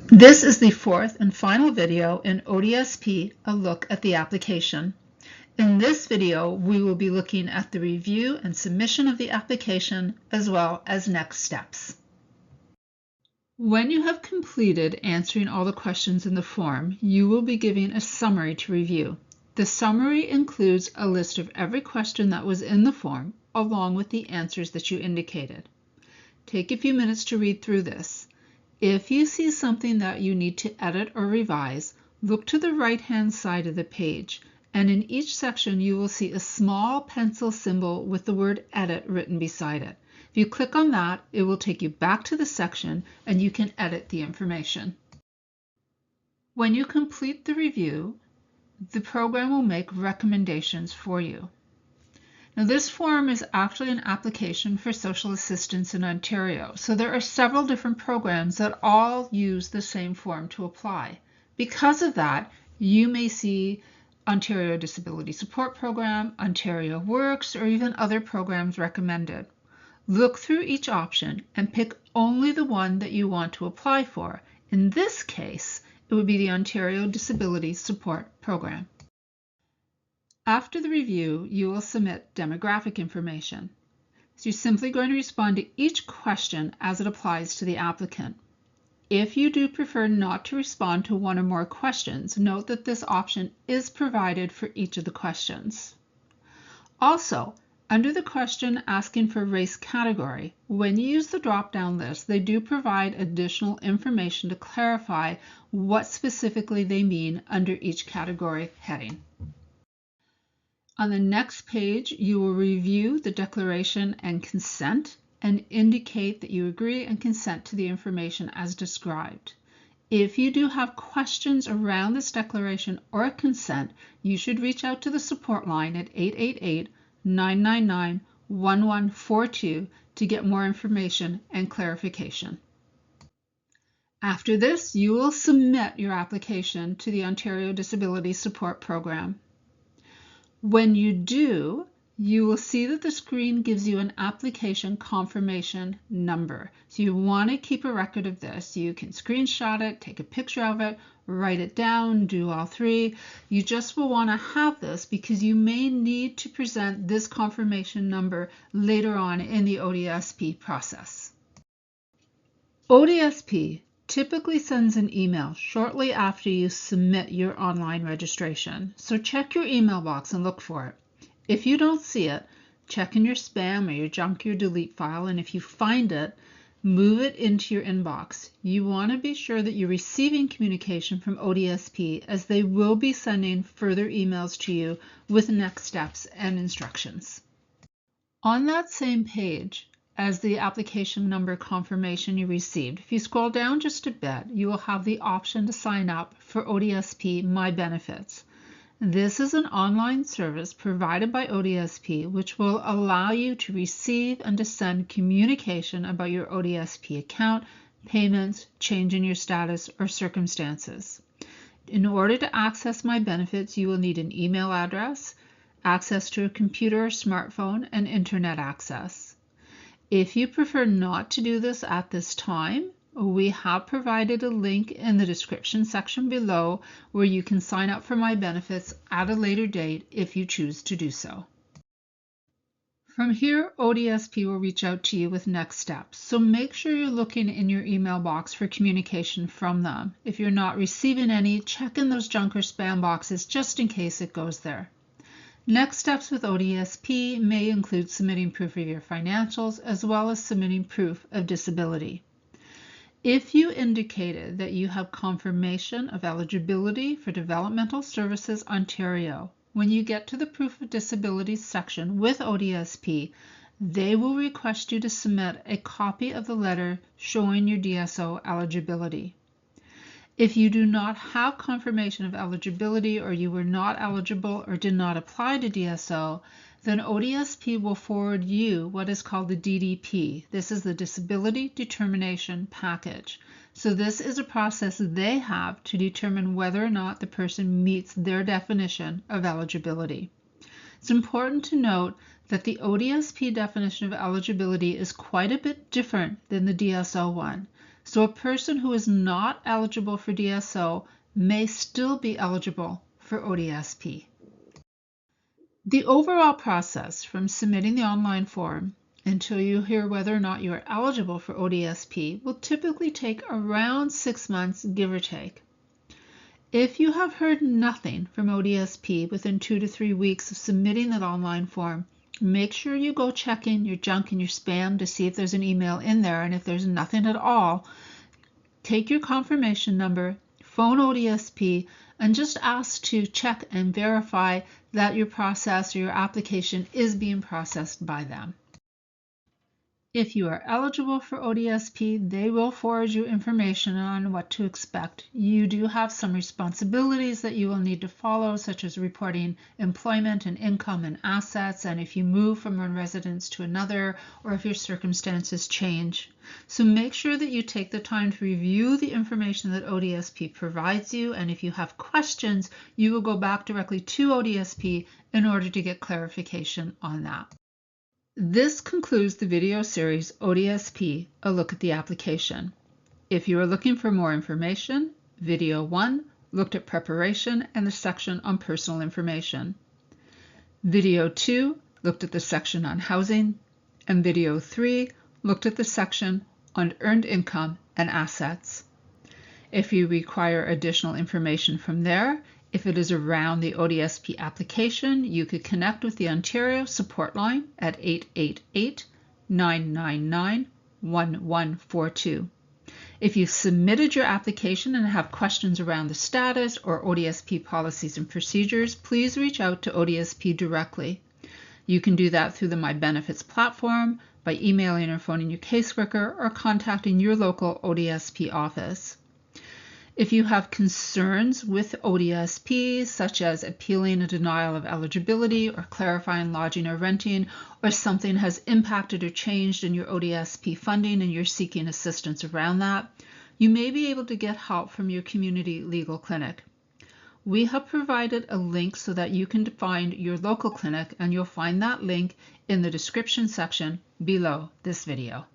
This is the fourth and final video in ODSP, a look at the application. In this video, we will be looking at the review and submission of the application, as well as next steps. When you have completed answering all the questions in the form, you will be given a summary to review. The summary includes a list of every question that was in the form, along with the answers that you indicated. Take a few minutes to read through this. If you see something that you need to edit or revise, look to the right-hand side of the page, and in each section you will see a small pencil symbol with the word edit written beside it. If you click on that, it will take you back to the section and you can edit the information. When you complete the review, the program will make recommendations for you. Now, this form is actually an application for social assistance in Ontario, so there are several different programs that all use the same form to apply. Because of that, you may see Ontario Disability Support Program, Ontario Works, or even other programs recommended. Look through each option and pick only the one that you want to apply for. In this case, it would be the Ontario Disability Support Program. After the review, you will submit demographic information. So you're simply going to respond to each question as it applies to the applicant. If you do prefer not to respond to one or more questions, note that this option is provided for each of the questions. Also, under the question asking for race category, when you use the drop-down list, they do provide additional information to clarify what specifically they mean under each category heading. On the next page, you will review the declaration and consent and indicate that you agree and consent to the information as described. If you do have questions around this declaration or consent, you should reach out to the support line at 888-999-1142 to get more information and clarification. After this, you will submit your application to the Ontario Disability Support Program. When you do, you will see that the screen gives you an application confirmation number. So you want to keep a record of this. You can screenshot it, take a picture of it, write it down, do all three. You just will want to have this because you may need to present this confirmation number later on in the ODSP process. ODSP typically sends an email shortly after you submit your online registration. So check your email box and look for it. If you don't see it, check in your spam or your junk or delete file, and if you find it, move it into your inbox. You want to be sure that you're receiving communication from ODSP, as they will be sending further emails to you with next steps and instructions. On that same page, as the application number confirmation you received, if you scroll down just a bit, you will have the option to sign up for ODSP My Benefits. This is an online service provided by ODSP which will allow you to receive and to send communication about your ODSP account, payments, change in your status, or circumstances. In order to access My Benefits, you will need an email address, access to a computer or smartphone, and internet access. If you prefer not to do this at this time, we have provided a link in the description section below where you can sign up for My Benefits at a later date if you choose to do so. From here, ODSP will reach out to you with next steps, so make sure you're looking in your email box for communication from them. If you're not receiving any, check in those junk or spam boxes just in case it goes there. Next steps with ODSP may include submitting proof of your financials as well as submitting proof of disability. If you indicated that you have confirmation of eligibility for Developmental Services Ontario, when you get to the Proof of Disability section with ODSP, they will request you to submit a copy of the letter showing your DSO eligibility. If you do not have confirmation of eligibility, or you were not eligible or did not apply to DSO, then ODSP will forward you what is called the DDP. This is the Disability Determination Package. So this is a process they have to determine whether or not the person meets their definition of eligibility. It's important to note that the ODSP definition of eligibility is quite a bit different than the DSO one. So a person who is not eligible for DSO may still be eligible for ODSP. The overall process from submitting the online form until you hear whether or not you are eligible for ODSP will typically take around 6 months, give or take. If you have heard nothing from ODSP within 2 to 3 weeks of submitting that online form, make sure you go check in your junk and your spam to see if there's an email in there, and if there's nothing at all, take your confirmation number, phone ODSP, and just ask to check and verify that your process or your application is being processed by them. If you are eligible for ODSP, they will forward you information on what to expect. You do have some responsibilities that you will need to follow, such as reporting employment and income and assets, and if you move from one residence to another, or if your circumstances change. So make sure that you take the time to review the information that ODSP provides you, and if you have questions, you will go back directly to ODSP in order to get clarification on that. This concludes the video series ODSP, a look at the application. If you are looking for more information, video 1 looked at preparation and the section on personal information. Video 2 looked at the section on housing, and video 3 looked at the section on earned income and assets. If you require additional information from there, if it is around the ODSP application, you could connect with the Ontario support line at 888-999-1142. If you've submitted your application and have questions around the status or ODSP policies and procedures, please reach out to ODSP directly. You can do that through the My Benefits platform, by emailing or phoning your caseworker, or contacting your local ODSP office. If you have concerns with ODSP, such as appealing a denial of eligibility or clarifying lodging or renting, or something has impacted or changed in your ODSP funding and you're seeking assistance around that, you may be able to get help from your community legal clinic. We have provided a link so that you can find your local clinic, and you'll find that link in the description section below this video.